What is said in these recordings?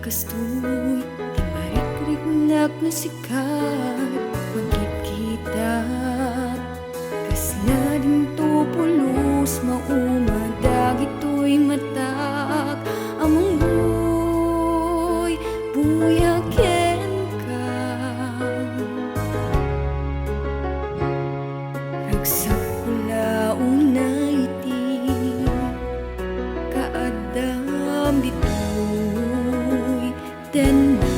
kastoy di marikrik na sikat magkita kasla din to pulos maumadag ito'y matak among buhay buyaken ka ragsak pula unay iti kaadam dito'y tenma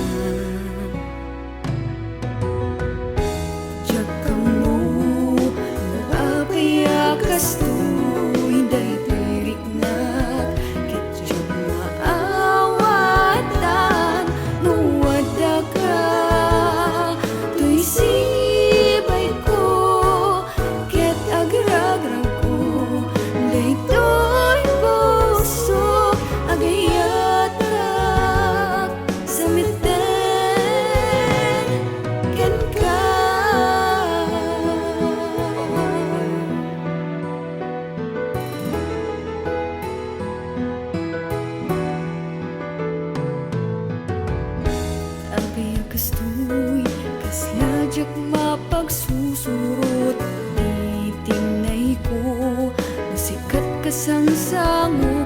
jak kamu naapaya kastoy day periknak ketjak maawatan nuwada ka tuy sibay ko ket agragrang ko day to'y puso agayatak sa miten ken ka apaya kastoy kaslajak mapagsusurot titinay ko nasikat kasangsangon